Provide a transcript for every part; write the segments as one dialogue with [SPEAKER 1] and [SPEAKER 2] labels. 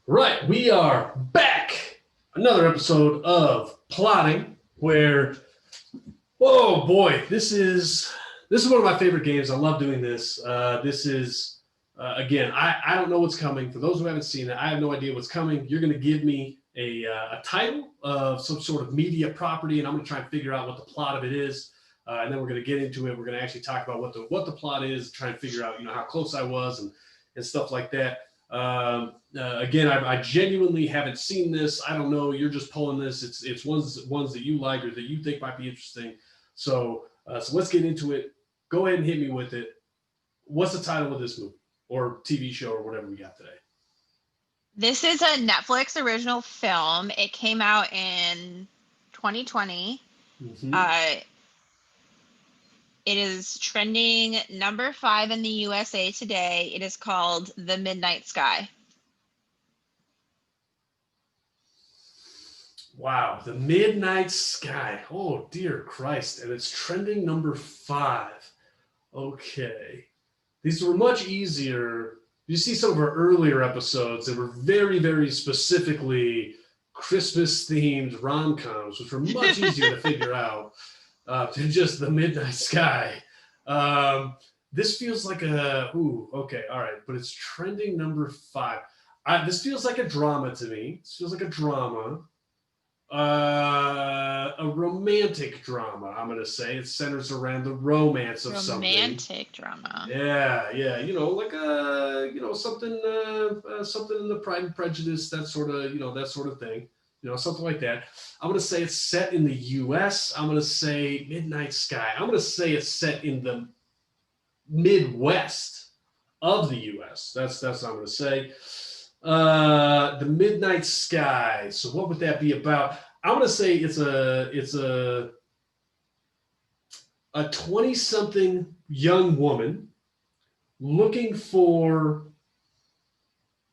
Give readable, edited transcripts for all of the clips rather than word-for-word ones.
[SPEAKER 1] Right, we are back. Another episode of Plotting, where oh boy, this is one of my favorite games. I love doing this. This is again, I don't know what's coming. For those who haven't seen it, I have no idea what's coming. You're going to give me a title of some sort of media property, and I'm going to try and figure out what the plot of it is. And then we're going to get into it. We're going to actually talk about what the plot is, try and figure out how close I was and stuff like that. Again, I genuinely haven't seen this. I don't know. You're just pulling this. It's ones that you like or that you think might be interesting. So let's get into it. Go ahead and hit me with it. What's the title of this movie or TV show or whatever we got today?
[SPEAKER 2] This is a Netflix original film. It came out in 2020.
[SPEAKER 1] Mm-hmm.
[SPEAKER 2] It is trending number 5 in the USA today. It is called The Midnight Sky.
[SPEAKER 1] Wow, The Midnight Sky. Oh, dear Christ. And it's trending number 5. Okay. These were much easier. You see some of our earlier episodes that were very, very specifically Christmas-themed rom-coms, which were much easier to figure out than just The Midnight Sky. This feels like okay, all right, but it's trending number 5. This feels like a drama to me. This feels like a drama. A romantic drama, I'm gonna say. It centers around the romance of something.
[SPEAKER 2] Romantic drama.
[SPEAKER 1] Yeah, like something in the Pride and Prejudice, that sort of thing. Something like that. I'm gonna say it's set in the U.S. I'm gonna say Midnight Sky. I'm gonna say it's set in the Midwest of the U.S. That's what I'm gonna say. The Midnight Sky. So what would that be about? I'm gonna say it's a 20-something young woman looking for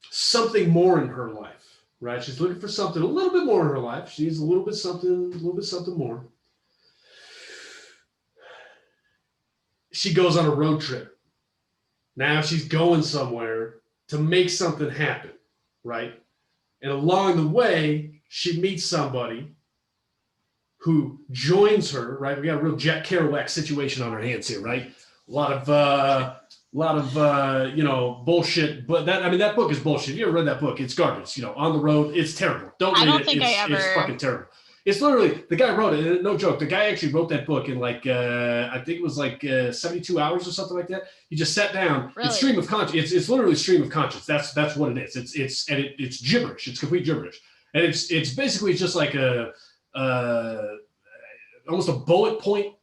[SPEAKER 1] something more in her life, right? She's looking for something a little bit more in her life. She needs a little bit something more. She goes on a road trip. Now she's going somewhere to make something happen, right? And along the way, she meets somebody who joins her, right? We got a real Jack Kerouac situation on our hands here, right? A lot of bullshit. But that book is bullshit. If you ever read that book, it's garbage. On the road, it's terrible. Don't read it. I don't think it's fucking terrible. It's literally, the guy wrote it, no joke. The guy actually wrote that book in I think it was 72 hours or something like that. He just sat down. Really? It's stream of conscience. It's literally stream of conscience. That's what it is. It's gibberish. It's complete gibberish. And it's basically just like almost a bullet point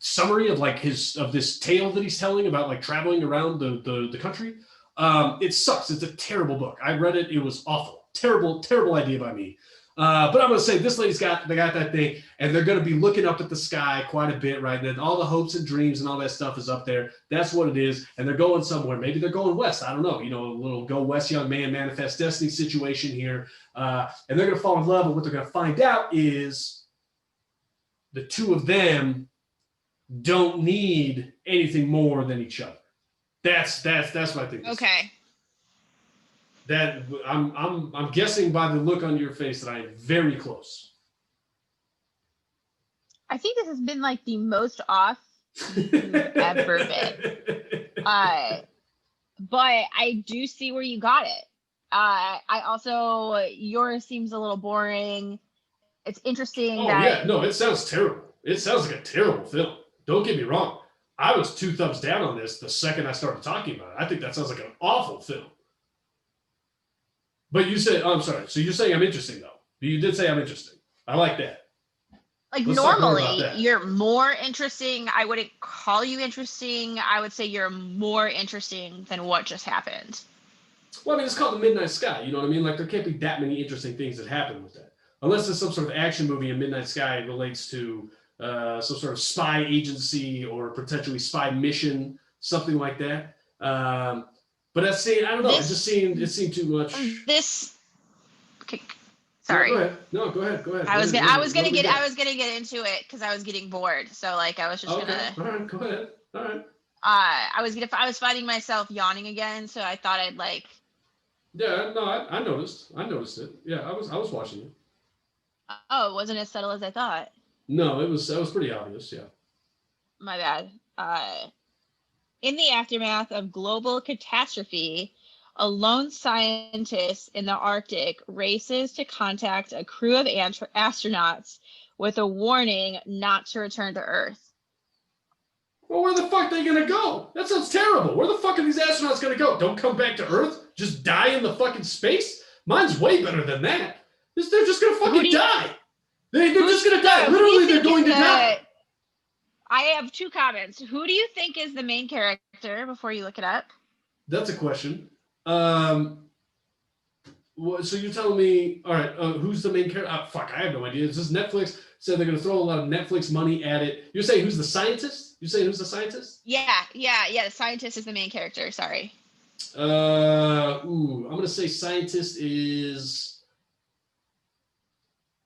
[SPEAKER 1] summary of this tale that he's telling about traveling around the country. It sucks. It's a terrible book. I read it. It was awful. Terrible idea by me. But I'm going to say this lady's got that thing, and they're going to be looking up at the sky quite a bit, right? And all the hopes and dreams and all that stuff is up there. That's what it is. And they're going somewhere. Maybe they're going west. I don't know. A little go west, young man, manifest destiny situation here. And they're going to fall in love. And what they're going to find out is the two of them don't need anything more than each other. That's what I think.
[SPEAKER 2] Okay.
[SPEAKER 1] That I'm guessing by the look on your face that I am very close.
[SPEAKER 2] I think this has been the most off you've ever been. But I do see where you got it. I also, yours seems a little boring. It's interesting.
[SPEAKER 1] It sounds terrible. It sounds like a terrible film. Don't get me wrong. I was 2 thumbs down on this the second I started talking about it. I think that sounds like an awful film. But you said, I'm sorry. So you're saying I'm interesting, though. You did say I'm interesting. I like that.
[SPEAKER 2] Normally, you're more interesting. I wouldn't call you interesting. I would say you're more interesting than what just happened.
[SPEAKER 1] Well, it's called The Midnight Sky. You know what I mean? There can't be that many interesting things that happen with that. Unless there's some sort of action movie and Midnight Sky relates to some sort of spy agency or potentially spy mission, something like that. But I don't know. It seemed too much.
[SPEAKER 2] Okay, sorry.
[SPEAKER 1] No, go ahead.
[SPEAKER 2] I was gonna get into it because I was getting bored. So I was just gonna.
[SPEAKER 1] All right, go ahead. All right.
[SPEAKER 2] I was finding myself yawning again, so I thought I'd
[SPEAKER 1] Yeah, no, I noticed. I noticed it. Yeah, I was watching it.
[SPEAKER 2] Oh, it wasn't as subtle as I thought.
[SPEAKER 1] No, that was pretty obvious. Yeah.
[SPEAKER 2] My bad. In the aftermath of global catastrophe, a lone scientist in the Arctic races to contact a crew of astronauts with a warning not to return to Earth.
[SPEAKER 1] Well, where the fuck are they gonna go? That sounds terrible. Where the fuck are these astronauts gonna go? Don't come back to Earth? Just die in the fucking space? Mine's way better than that. They're just gonna fucking die. They're just gonna die. Literally, they're going to die.
[SPEAKER 2] I have two comments. Who do you think is the main character before you look it up?
[SPEAKER 1] That's a question. So you're telling me, all right, who's the main character? Oh, fuck, I have no idea. Is this Netflix? Said they're going to throw a lot of Netflix money at it. You're saying who's the scientist? You're saying who's the scientist?
[SPEAKER 2] Yeah. The scientist is the main character. Sorry.
[SPEAKER 1] I'm going to say scientist is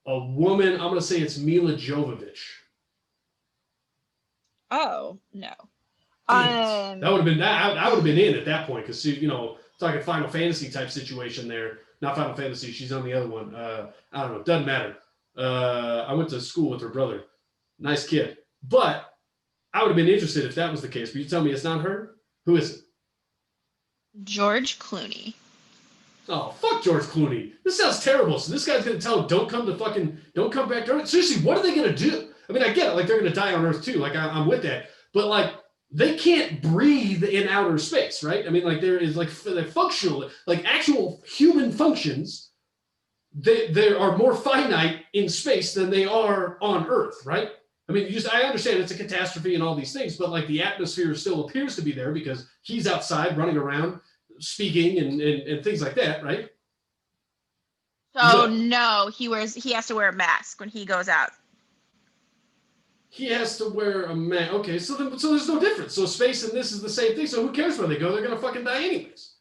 [SPEAKER 1] a woman. I'm going to say it's Mila Jovovich.
[SPEAKER 2] Oh no.
[SPEAKER 1] That would have been that. I would have been in at that point because talking Final Fantasy type situation there. Not Final Fantasy. She's on the other one. I don't know. Doesn't matter. I went to school with her brother. Nice kid. But I would have been interested if that was the case. But you tell me it's not her? Who is it?
[SPEAKER 2] George Clooney.
[SPEAKER 1] Oh, fuck George Clooney. This sounds terrible. So this guy's going to tell him, don't come back to Earth. Seriously, what are they going to do? I mean, I get it. Like, they're going to die on Earth too. Like, I'm with that. But, like, they can't breathe in outer space, right? I mean, like, there is, like, functional, like, actual human functions, they are more finite in space than they are on Earth, right? I mean, I understand it's a catastrophe and all these things, but, like, the atmosphere still appears to be there because he's outside running around speaking and things like that, right?
[SPEAKER 2] So, no, he has to wear a mask when he goes out.
[SPEAKER 1] He has to wear a mask. Okay, so there's no difference. So space and this is the same thing. So who cares where they go? They're going to fucking die anyways.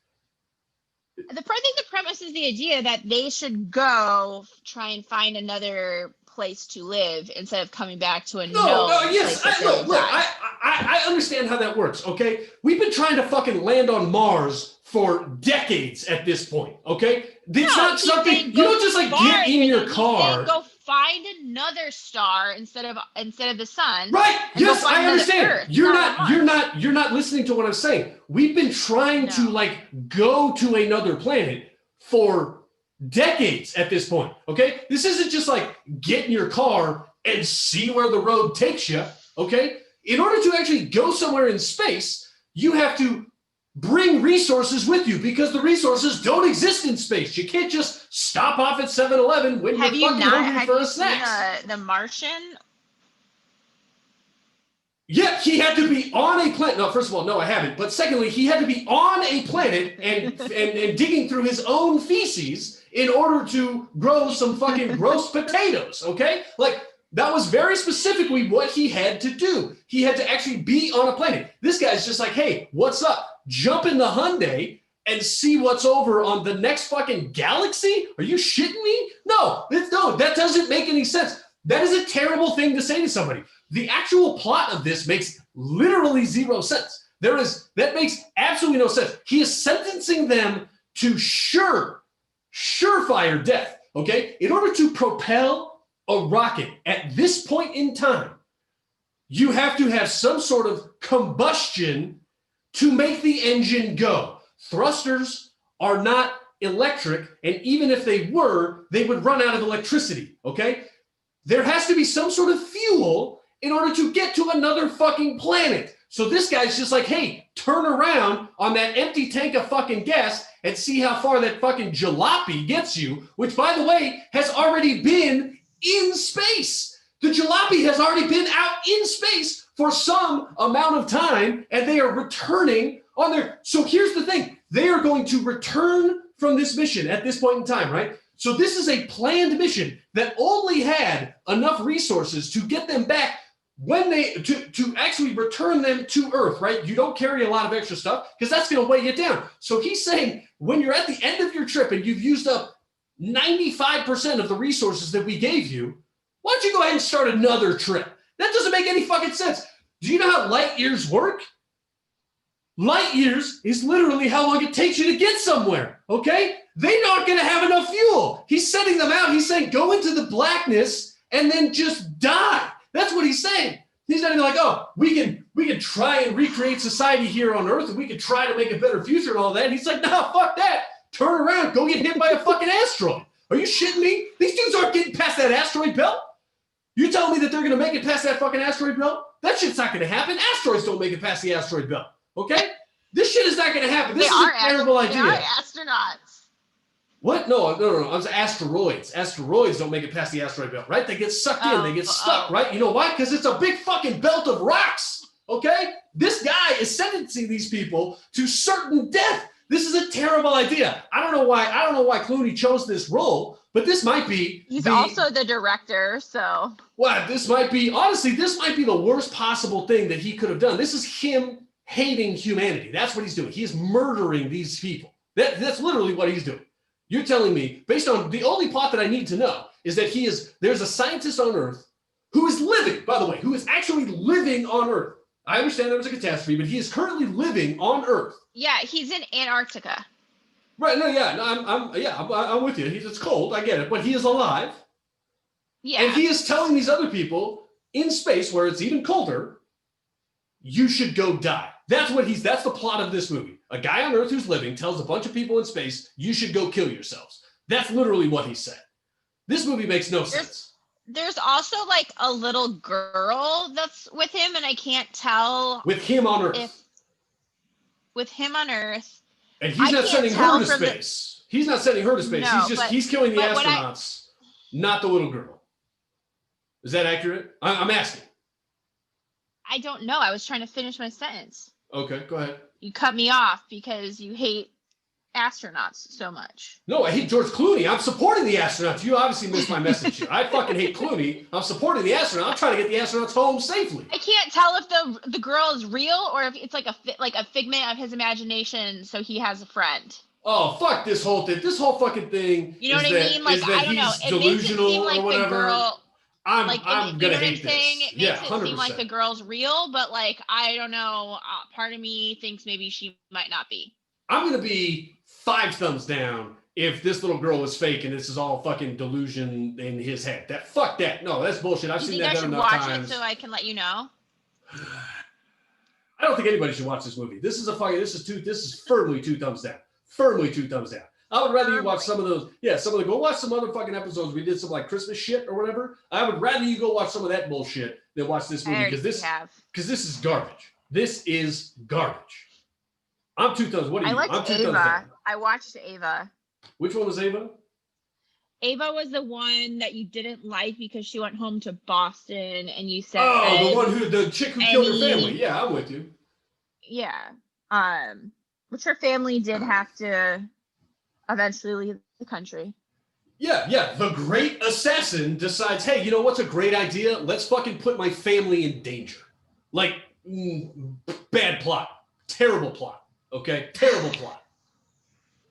[SPEAKER 2] I think the premise is the idea that they should go try and find another place to live instead of coming back to a
[SPEAKER 1] yes, I understand how that works, okay? We've been trying to fucking land on Mars for decades at this point, okay? It's not something, you don't just like get in your car.
[SPEAKER 2] Go find another star instead of the sun.
[SPEAKER 1] Right. Yes, I understand. You're not listening to what I'm saying. We've been trying to like go to another planet for decades at this point. Okay. This isn't just like get in your car and see where the road takes you. Okay. In order to actually go somewhere in space, you have to bring resources with you because the resources don't exist in space. You can't just stop off at 7-Eleven when you're fucking hungry for a snack.
[SPEAKER 2] The Martian?
[SPEAKER 1] Yeah, he had to be on a planet. No, first of all, no, I haven't. But secondly, he had to be on a planet and digging through his own feces in order to grow some fucking gross potatoes, okay? Like, that was very specifically what he had to do. He had to actually be on a planet. This guy's just like, hey, what's up? Jump in the Hyundai and see what's over on the next fucking galaxy? Are you shitting me? No, that doesn't make any sense. That is a terrible thing to say to somebody. The actual plot of this makes literally zero sense. That makes absolutely no sense. He is sentencing them to surefire death, okay? In order to propel a rocket at this point in time, you have to have some sort of combustion to make the engine go. Thrusters are not electric, and even if they were, they would run out of electricity, okay? There has to be some sort of fuel in order to get to another fucking planet. So this guy's just like, hey, turn around on that empty tank of fucking gas and see how far that fucking jalopy gets you, which, by the way, has already been in space. The jalopy has already been out in space for some amount of time, and they are returning on their... So here's the thing. They are going to return from this mission at this point in time, right? So this is a planned mission that only had enough resources to get them back when to actually return them to Earth, right? You don't carry a lot of extra stuff because that's going to weigh you down. So he's saying when you're at the end of your trip and you've used up 95% of the resources that we gave you, why don't you go ahead and start another trip? That doesn't make any fucking sense. Do you know how light years work? Light years is literally how long it takes you to get somewhere. okay? They're not going to have enough fuel. He's sending them out. He's saying, go into the blackness and then just die. That's what he's saying. He's not even like, oh, we can try and recreate society here on Earth, and we can try to make a better future and all that. And he's like, nah, fuck that. Turn around, go get hit by a fucking asteroid. Are you shitting me? These dudes aren't getting past that asteroid belt. You telling me that they're going to make it past that fucking asteroid belt? That shit's not going to happen. Asteroids don't make it past the asteroid belt, okay? This shit is not going to happen. This is a terrible idea.
[SPEAKER 2] They are astronauts.
[SPEAKER 1] What? No. I'm saying asteroids. Asteroids don't make it past the asteroid belt, right? They get sucked in. They get stuck, right? You know why? Because it's a big fucking belt of rocks, okay? This guy is sentencing these people to certain death. This is a terrible idea. I don't know why Clooney chose this role, but this might be.
[SPEAKER 2] He's also the director, so.
[SPEAKER 1] Well, this might be the worst possible thing that he could have done. This is him hating humanity. That's what he's doing. He is murdering these people. That's literally what he's doing. You're telling me, based on the only plot that I need to know, is that there's a scientist on Earth who is living, by the way, who is actually living on Earth. I understand there was a catastrophe, but he is currently living on Earth.
[SPEAKER 2] Yeah, he's in Antarctica.
[SPEAKER 1] Right? I'm with you. It's cold. I get it, but he is alive.
[SPEAKER 2] Yeah.
[SPEAKER 1] And he is telling these other people in space, where it's even colder, you should go die. That's the plot of this movie. A guy on Earth who's living tells a bunch of people in space, you should go kill yourselves. That's literally what he said. This movie makes no sense.
[SPEAKER 2] There's also like a little girl that's with him, and I can't tell.
[SPEAKER 1] With him on Earth.
[SPEAKER 2] With him on Earth.
[SPEAKER 1] And he's not sending her to space. He's not sending her to space.
[SPEAKER 2] No,
[SPEAKER 1] he's killing the astronauts, not the little girl. Is that accurate? I'm asking.
[SPEAKER 2] I don't know. I was trying to finish my sentence.
[SPEAKER 1] Okay, go ahead.
[SPEAKER 2] You cut me off because you hate astronauts so much.
[SPEAKER 1] No, I hate George Clooney. I'm supporting the astronauts. You obviously missed my message here. I fucking hate Clooney. I'm supporting the astronauts. I'm trying to get the astronauts home safely.
[SPEAKER 2] I can't tell if the girl is real or if it's like a figment of his imagination. So he has a friend.
[SPEAKER 1] Oh, fuck this whole thing. This whole fucking thing.
[SPEAKER 2] You know what I mean? Like, I don't know. It
[SPEAKER 1] delusional
[SPEAKER 2] makes it seem like
[SPEAKER 1] or whatever.
[SPEAKER 2] The girl.
[SPEAKER 1] I'm gonna
[SPEAKER 2] hate
[SPEAKER 1] this.
[SPEAKER 2] It
[SPEAKER 1] yeah,
[SPEAKER 2] makes
[SPEAKER 1] 100%.
[SPEAKER 2] it seem like the girl's real, but like I don't know. Part of me thinks maybe she might not be.
[SPEAKER 1] I'm gonna be 5 thumbs down if this little girl was fake and this is all fucking delusion in his head. Fuck that. No, that's bullshit. I've seen that done enough times.
[SPEAKER 2] I should watch it so I can let you know.
[SPEAKER 1] I don't think anybody should watch this movie. This is firmly 2 thumbs down. Firmly 2 thumbs down. I would rather you watch some of those. Yeah, go watch some other fucking episodes. We did some like Christmas shit or whatever. I would rather you go watch some of that bullshit than watch this movie because this is garbage. This is garbage. I'm 2 thumbs. What are you?
[SPEAKER 2] I liked Ava. I watched Ava.
[SPEAKER 1] Which one was Ava?
[SPEAKER 2] Ava was the one that you didn't like because she went home to Boston and you said
[SPEAKER 1] the chick who killed her family. Yeah, I'm with you.
[SPEAKER 2] Yeah. Which her family did have to eventually leave the country.
[SPEAKER 1] Yeah. The great assassin decides, hey, you know what's a great idea? Let's fucking put my family in danger. Like, bad plot. Terrible plot. Okay? Terrible plot.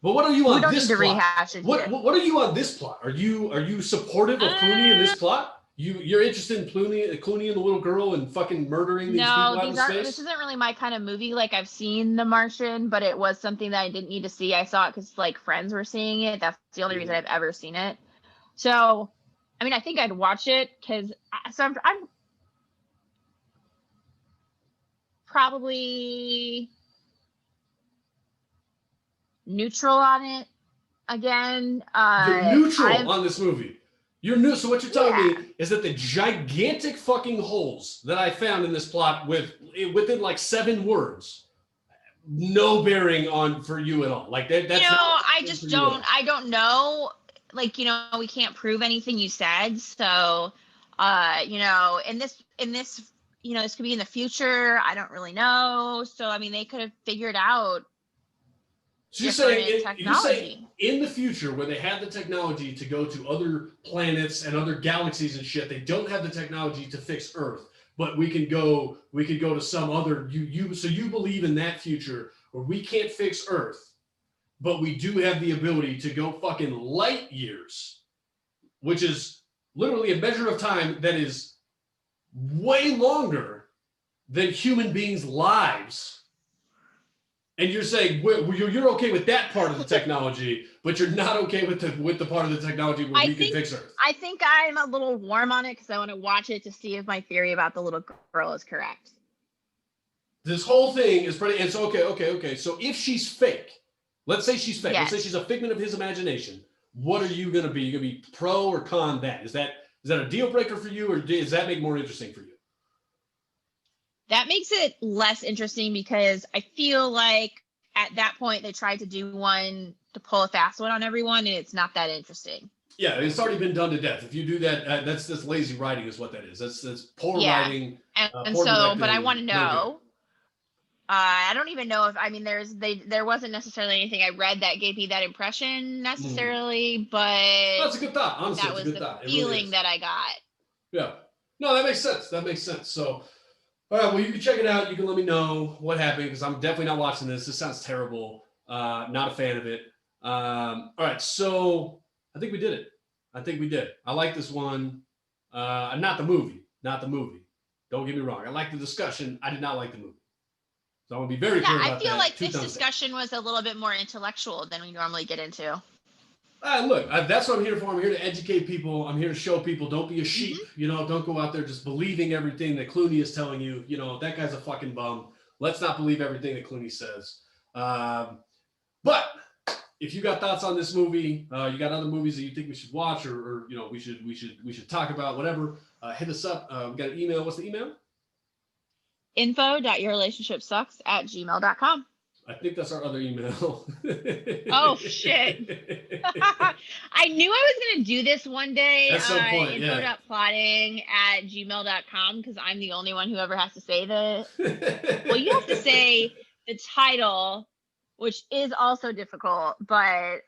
[SPEAKER 1] But what are you on this plot?
[SPEAKER 2] Rehash it
[SPEAKER 1] what are you on this plot? Are you supportive of Clooney in this plot? You're interested in Clooney and the little girl and fucking murdering these people out in space?
[SPEAKER 2] This isn't really my kind of movie. Like, I've seen The Martian, but it was something that I didn't need to see. I saw it because like friends were seeing it. That's the only reason I've ever seen it. So, I mean, I think I'd watch it because I'm probably neutral on it again.
[SPEAKER 1] You're neutral on this movie. You're new. So what you're telling me is that the gigantic fucking holes that I found in this plot within like 7 words, no bearing on for you at all. Like that's I don't know. Like, we can't prove anything you said. So, in this, this could be in the future. I don't really know. So, I mean, they could have figured out. So you're saying in the future, when they have the technology to go to other planets and other galaxies and shit, they don't have the technology to fix Earth, but we could go to some other. So you believe in that future where we can't fix Earth, but we do have the ability to go fucking light years, which is literally a measure of time that is way longer than human beings' lives. And you're saying you're okay with that part of the technology, but you're not okay with the part of the technology where we can fix Earth.
[SPEAKER 2] I think I'm a little warm on it because I want to watch it to see if my theory about the little girl is correct.
[SPEAKER 1] This whole thing is pretty. And so okay. So if she's fake, let's say she's fake.
[SPEAKER 2] Yes.
[SPEAKER 1] Let's say she's a figment of his imagination. What are you gonna be? You're gonna be pro or con that? Is that a deal breaker for you, or does that make more interesting for you?
[SPEAKER 2] That makes it less interesting because I feel like at that point they tried to do one to pull a fast one on everyone, and it's not that interesting.
[SPEAKER 1] Yeah, it's already been done to death. If you do that, that's lazy writing, is what that is. That's poor writing.
[SPEAKER 2] And
[SPEAKER 1] poor
[SPEAKER 2] so,
[SPEAKER 1] directing,
[SPEAKER 2] but I want to
[SPEAKER 1] no
[SPEAKER 2] know. I don't even know if there wasn't necessarily anything I read that gave me that impression necessarily, but
[SPEAKER 1] that's a good thought. Honestly,
[SPEAKER 2] that was
[SPEAKER 1] it's a good
[SPEAKER 2] the
[SPEAKER 1] thought.
[SPEAKER 2] feeling
[SPEAKER 1] really
[SPEAKER 2] that I got.
[SPEAKER 1] Yeah. No, that makes sense. So, all right, well, you can check it out. You can let me know what happened because I'm definitely not watching this. This sounds terrible. Not a fan of it. All right, so I think we did it. I like this one. Not the movie. Don't get me wrong. I like the discussion. I did not like the movie. So I want to be very clear about that.
[SPEAKER 2] I feel like this discussion was a little bit more intellectual than we normally get into.
[SPEAKER 1] Look, that's what I'm here for. I'm here to educate people. I'm here to show people don't be a sheep. Don't go out there just believing everything that Clooney is telling you. That guy's a fucking bum. Let's not believe everything that Clooney says. But if you got thoughts on this movie, you got other movies that you think we should watch or we should talk about, whatever, hit us up. We got an email. What's the email?
[SPEAKER 2] info.yourrelationshipsucks@gmail.com.
[SPEAKER 1] I think that's our other email.
[SPEAKER 2] Oh, shit. I knew I was going to do this one day.
[SPEAKER 1] At some point,
[SPEAKER 2] info.plotting@gmail.com because I'm the only one who ever has to say well, you have to say the title, which is also difficult, but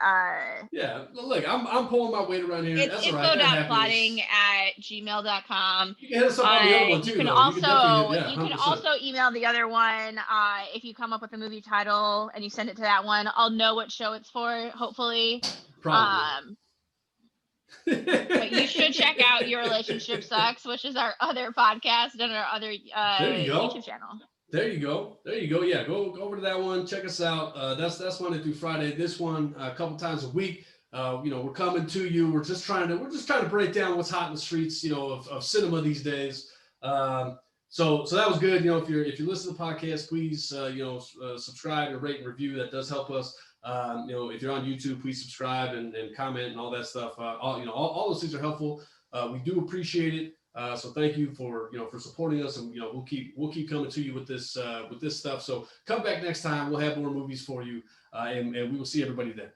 [SPEAKER 1] yeah, look, I'm pulling my weight around here.
[SPEAKER 2] It's
[SPEAKER 1] that's all right.
[SPEAKER 2] info.plotting@gmail.com.
[SPEAKER 1] You can hit us up on the other one too.
[SPEAKER 2] You can also email the other one if you come up with a movie title and you send it to that one. I'll know what show it's for, hopefully.
[SPEAKER 1] Probably.
[SPEAKER 2] But you should check out Your Relationship Sucks, which is our other podcast and our other YouTube channel.
[SPEAKER 1] There you go. Yeah, go over to that one. Check us out. That's Monday through Friday. This one a couple times a week. We're coming to you. We're just trying to break down what's hot in the streets, of cinema these days. So that was good. If you listen to the podcast, please subscribe and rate and review. That does help us. If you're on YouTube, please subscribe and comment and all that stuff. All those things are helpful. We do appreciate it. So thank you for supporting us, and we'll keep coming to you with this stuff. So come back next time. We'll have more movies for you, and we will see everybody then.